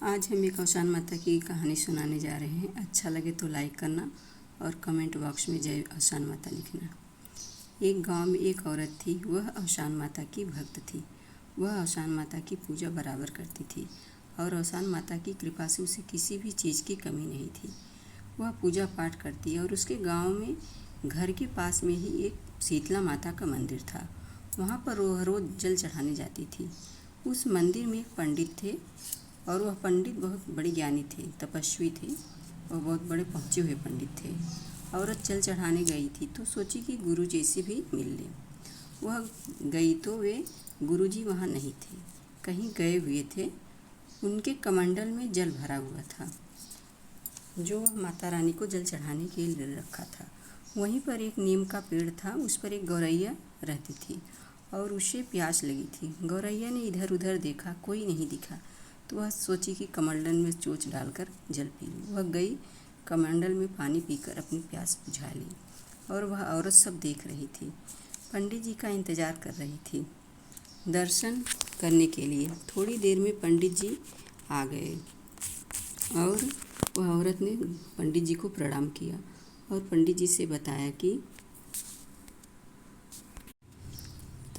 आज हम एक औशान माता की कहानी सुनाने जा रहे हैं। अच्छा लगे तो लाइक करना और कमेंट बॉक्स में जय औशान माता लिखना। एक गांव में एक औरत थी। वह औशान माता की भक्त थी। वह औशान माता की पूजा बराबर करती थी और औशान माता की कृपा से उसे किसी भी चीज़ की कमी नहीं थी। वह पूजा पाठ करती और उसके गांव में घर के पास में ही एक शीतला माता का मंदिर था। वहाँ पर वह रोज़ जल चढ़ाने जाती थी। उस मंदिर में एक पंडित थे और वह पंडित बहुत बड़े ज्ञानी थे, तपस्वी थे और बहुत बड़े पहुँचे हुए पंडित थे। औरत जल चढ़ाने गई थी तो सोची कि गुरुजी से भी मिल ले। वह गई तो वे गुरुजी वहाँ नहीं थे, कहीं गए हुए थे। उनके कमंडल में जल भरा हुआ था जो वह माता रानी को जल चढ़ाने के लिए रखा था। वहीं पर एक नीम का पेड़ था। उस पर एक गौरैया रहती थी और उसे प्यास लगी थी। गौरैया ने इधर उधर देखा, कोई नहीं दिखा तो वह सोची कि कमंडल में चोंच डालकर जल पी लूँ। वह गई, कमंडल में पानी पीकर अपनी प्यास बुझा ली और वह औरत सब देख रही थी। पंडित जी का इंतज़ार कर रही थी दर्शन करने के लिए। थोड़ी देर में पंडित जी आ गए और वह औरत ने पंडित जी को प्रणाम किया और पंडित जी से बताया कि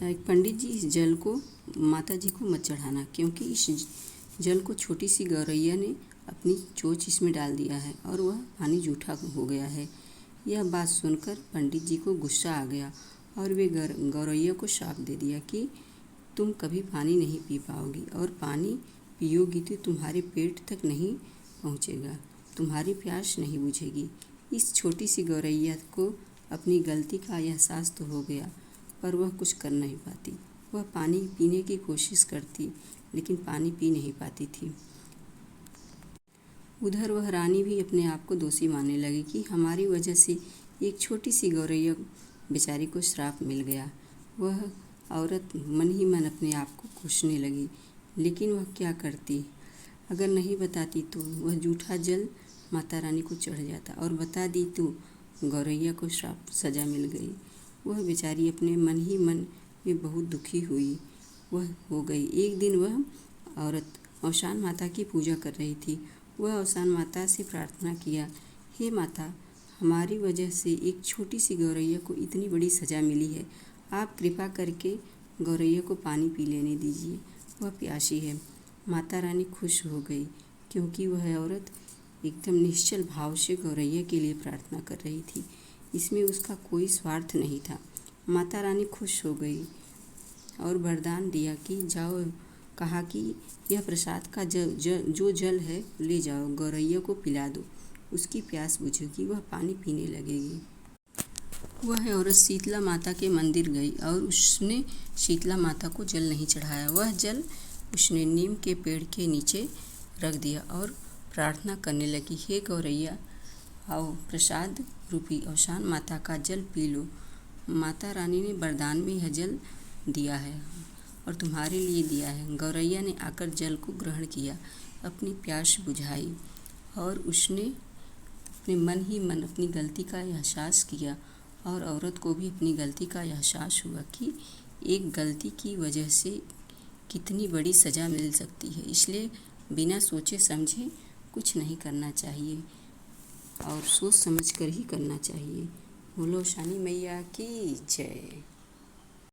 पंडित जी इस जल को माता जी को मत चढ़ाना, क्योंकि इस जल को छोटी सी गौरैया ने अपनी चोंच इसमें डाल दिया है और वह पानी जूठा हो गया है। यह बात सुनकर पंडित जी को गुस्सा आ गया और वे गौरैया को शाप दे दिया कि तुम कभी पानी नहीं पी पाओगी और पानी पियोगी तो तुम्हारे पेट तक नहीं पहुँचेगा, तुम्हारी प्यास नहीं बुझेगी। इस छोटी सी गौरैया को अपनी गलती का एहसास तो हो गया, पर वह कुछ कर नहीं पाती। वह पानी पीने की कोशिश करती लेकिन पानी पी नहीं पाती थी। उधर वह रानी भी अपने आप को दोषी मानने लगी कि हमारी वजह से एक छोटी सी गौरैया बेचारी को श्राप मिल गया। वह औरत मन ही मन अपने आप को कोसने लगी, लेकिन वह क्या करती। अगर नहीं बताती तो वह जूठा जल माता रानी को चढ़ जाता और बता दी तो गौरैया को श्राप सजा मिल गई। वह बेचारी अपने मन ही मन में बहुत दुखी हुई। वह हो गई। एक दिन वह औरत औशान माता की पूजा कर रही थी। वह औशान माता से प्रार्थना किया, हे माता, हमारी वजह से एक छोटी सी गौरैया को इतनी बड़ी सज़ा मिली है। आप कृपा करके गौरैया को पानी पी लेने दीजिए, वह प्यासी है। माता रानी खुश हो गई क्योंकि वह औरत एकदम निश्चल भाव से गौरैया के लिए प्रार्थना कर रही थी। इसमें उसका कोई स्वार्थ नहीं था। माता रानी खुश हो गई और वरदान दिया कि जाओ, कहा कि यह प्रसाद का जो जल है ले जाओ, गौरैया को पिला दो, उसकी प्यास बुझेगी, वह पानी पीने लगेगी। वह औरत शीतला माता के मंदिर गई और उसने शीतला माता को जल नहीं चढ़ाया। वह जल उसने नीम के पेड़ के नीचे रख दिया और प्रार्थना करने लगी, हे गौरैया, आओ, प्रसाद रूपी औशान माता का जल पी लो। माता रानी ने वरदान में यह जल दिया है और तुम्हारे लिए दिया है। गौरैया ने आकर जल को ग्रहण किया, अपनी प्यास बुझाई और उसने अपने मन ही मन अपनी गलती का एहसास किया और औरत को भी अपनी गलती का एहसास हुआ कि एक गलती की वजह से कितनी बड़ी सज़ा मिल सकती है। इसलिए बिना सोचे समझे कुछ नहीं करना चाहिए और सोच समझ कर ही करना चाहिए। बोलो शनि मैया की जय।